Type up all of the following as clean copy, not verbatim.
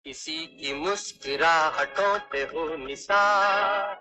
किसी की मुस्कुराहटों पे हो निसार,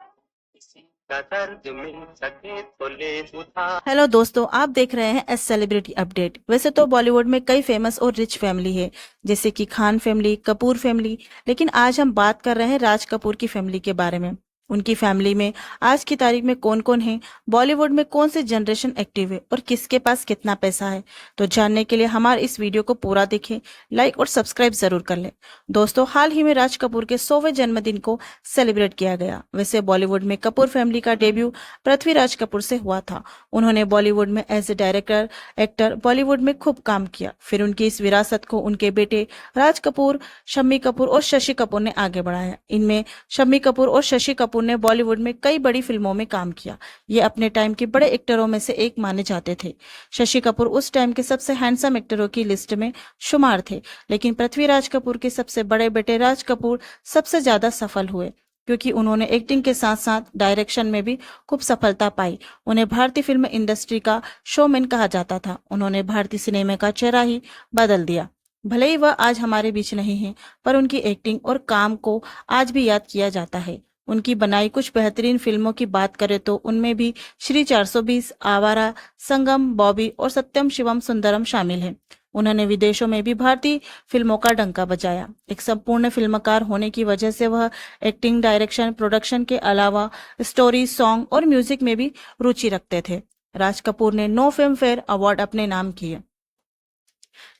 किसी का दर्द मिल सके तो ले उधार। हेलो दोस्तों, आप देख रहे हैं एस सेलिब्रिटी अपडेट। वैसे तो बॉलीवुड में कई फेमस और रिच फैमिली है, जैसे कि खान फैमिली, कपूर फैमिली। लेकिन आज हम बात कर रहे हैं राज कपूर की फैमिली के बारे में। उनकी फैमिली में आज की तारीख में कौन कौन है, बॉलीवुड में कौन सी जनरेशन एक्टिव है और किसके पास कितना पैसा है, तो जानने के लिए हमारे इस वीडियो को पूरा देखें, लाइक और सब्सक्राइब जरूर कर लें। दोस्तों, हाल ही में राज कपूर के 100वें जन्मदिन को सेलिब्रेट किया गया। वैसे बॉलीवुड में कपूर फैमिली का डेब्यू पृथ्वीराज कपूर से हुआ था। उन्होंने बॉलीवुड में as a director, actor Bollywood में खूब काम किया। फिर उनकी इस विरासत को उनके बेटे राज कपूर, शम्मी कपूर और शशि कपूर ने आगे बढ़ाया। इनमें शम्मी कपूर और शशि कपूर ने बॉलीवुड में कई बड़ी फिल्मों में काम किया। ये अपने टाइम के बड़े एक्टरों में से एक माने जाते थे। शशि कपूर उस टाइम के सबसे हैंडसम एक्टरों की लिस्ट में शुमार थे। लेकिन पृथ्वीराज कपूर के सबसे बड़े बेटे राज कपूर सबसे ज्यादा सफल हुए, क्योंकि उन्होंने एक्टिंग के साथ साथ डायरेक्शन में भी खूब सफलता पाई। उन्हें भारतीय फिल्म इंडस्ट्री का शोमैन कहा जाता था। उन्होंने भारतीय सिनेमा का चेहरा ही बदल दिया। भले ही वह आज हमारे बीच नहीं है, पर उनकी एक्टिंग और काम को आज भी याद किया जाता है। उनकी बनाई कुछ बेहतरीन फिल्मों की बात करें तो उनमें भी श्री 420, आवारा, संगम, बॉबी और सत्यम शिवम सुंदरम शामिल हैं। उन्होंने विदेशों में भी भारतीय फिल्मों का डंका बजाया। एक संपूर्ण फिल्मकार होने की वजह से वह एक्टिंग, डायरेक्शन, प्रोडक्शन के अलावा स्टोरी, सॉन्ग और म्यूजिक में भी रुचि रखते थे। राज कपूर ने 9 फिल्म फेयर अवार्ड अपने नाम किए।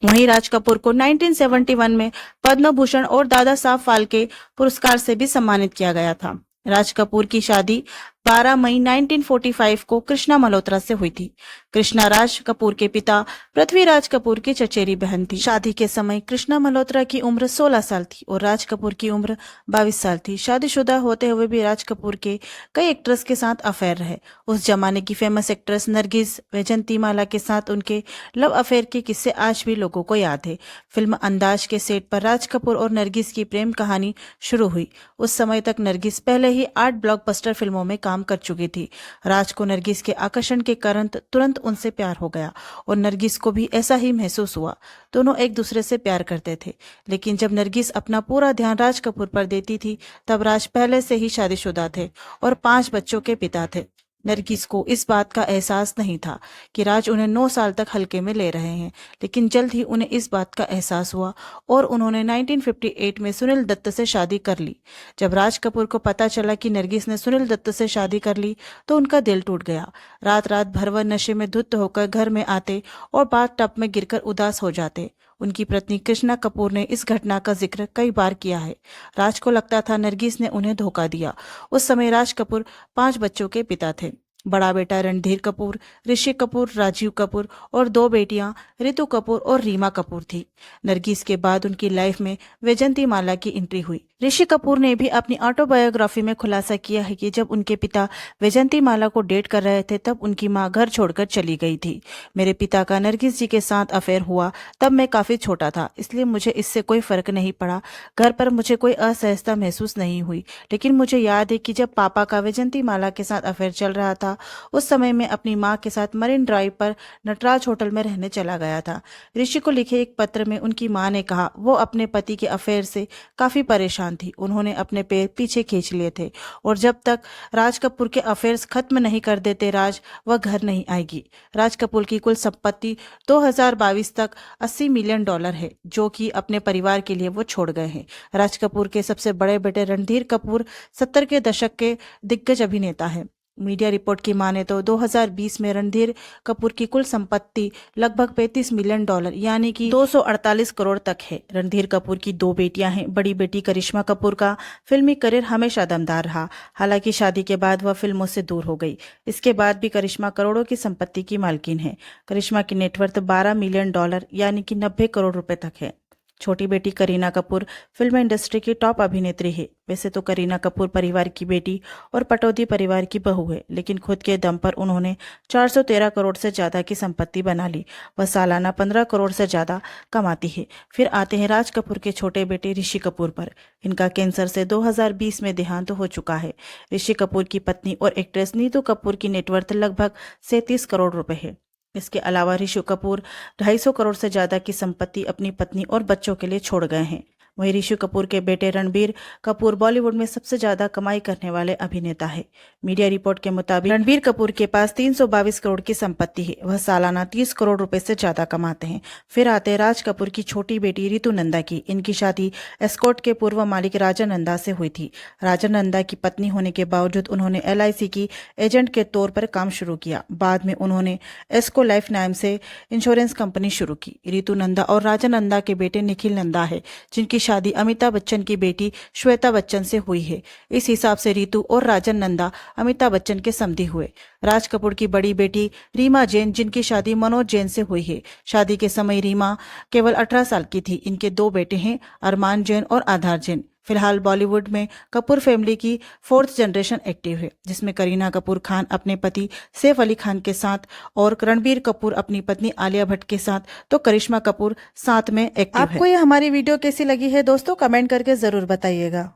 वहीं राज कपूर को 1971 में पद्म भूषण और दादा साहब फाल्के पुरस्कार से भी सम्मानित किया गया था। राज कपूर की शादी 12 मई 1945 को कृष्णा मल्होत्रा से हुई थी। कृष्णा राज कपूर के पिता पृथ्वीराज कपूर की चचेरी बहन थी। शादी के समय कृष्णा मल्होत्रा की उम्र 16 साल थी और राज कपूर की उम्र 22 साल थी। शादीशुदा होते हुए भी राज कपूर के कई एक्ट्रेस के साथ अफेयर रहे। उस जमाने की फेमस एक्ट्रेस नरगिस वैजंतीमाला के साथ उनके लव अफेयर के किस्से आज भी लोगों को याद है। फिल्म अंदाज के सेट पर राज कपूर और नरगिस की प्रेम कहानी शुरू हुई। उस समय तक नरगिस पहले ही 8 ब्लॉकबस्टर फिल्मों में काम कर चुकी थी। राज को नरगिस के आकर्षण के कारण तुरंत उनसे प्यार हो गया और नरगिस को भी ऐसा ही महसूस हुआ। दोनों एक दूसरे से प्यार करते थे। लेकिन जब नरगिस अपना पूरा ध्यान राज कपूर पर देती थी, तब राज पहले से ही शादीशुदा थे और 5 बच्चों के पिता थे। नरगिस को इस बात का एहसास नहीं था कि राज उन्हें 9 साल तक हल्के में ले रहे हैं, लेकिन जल्द ही उन्हें इस बात का एहसास हुआ और उन्होंने 1958 में सुनील दत्त से शादी कर ली। जब राज कपूर को पता चला कि नरगिस ने सुनील दत्त से शादी कर ली, तो उनका दिल टूट गया। रात रात भर वह नशे में धुत होकर घर में आते और बाथ टब में गिरकर उदास हो जाते। उनकी पत्नी कृष्णा कपूर ने इस घटना का जिक्र कई बार किया है। राज को लगता था नरगिस ने उन्हें धोखा दिया। उस समय राज कपूर 5 बच्चों के पिता थे। बड़ा बेटा रणधीर कपूर, ऋषि कपूर, राजीव कपूर और 2 बेटियां रितु कपूर और रीमा कपूर थी। नरगिस के बाद उनकी लाइफ में वैजंती माला की एंट्री हुई। ऋषि कपूर ने भी अपनी ऑटोबायोग्राफी में खुलासा किया है कि जब उनके पिता वैजंती माला को डेट कर रहे थे, तब उनकी मां घर छोड़कर चली गई थी। मेरे पिता का नरगिस जी के साथ अफेयर हुआ तब मैं काफी छोटा था, इसलिए मुझे इससे कोई फर्क नहीं पड़ा। घर पर मुझे कोई असहजता महसूस नहीं हुई। लेकिन मुझे याद है कि जब पापा का वैजंती माला के साथ अफेयर चल रहा था, उस समय मैं अपनी माँ के साथ मरीन ड्राइव पर नटराज होटल में रहने चला गया था। ऋषि को लिखे एक पत्र में उनकी माँ ने कहा वो अपने पति के अफेयर से काफी परेशान थी। उन्होंने अपने पैर पीछे खींच लिए थे और जब तक राज कपूर के अफेयर्स खत्म नहीं कर देते वह घर नहीं आएगी। राज कपूर की कुल संपत्ति 2022 तक $80 मिलियन है, जो कि अपने परिवार के लिए वो छोड़ गए हैं। राज कपूर के सबसे बड़े बेटे रणधीर कपूर 70 के दशक के दिग्गज अभिनेता है। मीडिया रिपोर्ट की माने तो 2020 में रणधीर कपूर की कुल संपत्ति लगभग $35 मिलियन यानी कि 248 करोड़ तक है। रणधीर कपूर की 2 बेटियां हैं। बड़ी बेटी करिश्मा कपूर का फिल्मी करियर हमेशा दमदार रहा। हालांकि शादी के बाद वह फिल्मों से दूर हो गई। इसके बाद भी करिश्मा करोड़ों की संपत्ति की मालकिन है। करिश्मा की नेटवर्थ $12 मिलियन यानी कि 90 करोड़ रुपए तक है। छोटी बेटी करीना कपूर फिल्म इंडस्ट्री की टॉप अभिनेत्री है। वैसे तो करीना कपूर परिवार की बेटी और पटौदी परिवार की बहू है, लेकिन खुद के दम पर उन्होंने 413 करोड़ से ज्यादा की संपत्ति बना ली। वह सालाना 15 करोड़ से ज्यादा कमाती है। फिर आते हैं राज कपूर के छोटे बेटे ऋषि कपूर पर। इनका कैंसर से 2020 में देहांत हो चुका है। ऋषि कपूर की पत्नी और एक्ट्रेस नीतू कपूर की नेटवर्थ लगभग 37 करोड़ रुपए है। इसके अलावा ऋषि कपूर 250 करोड़ से ज्यादा की संपत्ति अपनी पत्नी और बच्चों के लिए छोड़ गए हैं। वहीं ऋषि कपूर के बेटे रणबीर कपूर बॉलीवुड में सबसे ज्यादा कमाई करने वाले अभिनेता है। मीडिया रिपोर्ट के मुताबिक रणबीर कपूर के पास 322 करोड़ की संपत्ति है। वह सालाना 30 करोड़ रुपए से ज्यादा कमाते हैं। फिर आते हैं राज कपूर की छोटी बेटी रितु नंदा की। इनकी शादी एस्कॉर्ट के पूर्व मालिक राजा नंदा से हुई थी। राजा नंदा की पत्नी होने के बावजूद उन्होंने LIC की एजेंट के तौर पर काम शुरू किया। बाद में उन्होंने एस्को लाइफ नाम से इंश्योरेंस कंपनी शुरू की। रितु नंदा और राजा नंदा के बेटे निखिल नंदा है, जिनकी शादी अमिताभ बच्चन की बेटी श्वेता बच्चन से हुई है। इस हिसाब से रितु और राजन नंदा अमिताभ बच्चन के समधी हुए। राज कपूर की बड़ी बेटी रीमा जैन, जिनकी शादी मनोज जैन से हुई है। शादी के समय रीमा केवल 18 साल की थी। इनके 2 बेटे हैं, अरमान जैन और आधार जैन। फिलहाल बॉलीवुड में कपूर फैमिली की 4th जनरेशन एक्टिव है, जिसमें करीना कपूर खान अपने पति सैफ अली खान के साथ और रणबीर कपूर अपनी पत्नी आलिया भट्ट के साथ, तो करिश्मा कपूर साथ में एक्टिव है। आपको ये हमारी वीडियो कैसी लगी है दोस्तों, कमेंट करके जरूर बताइएगा।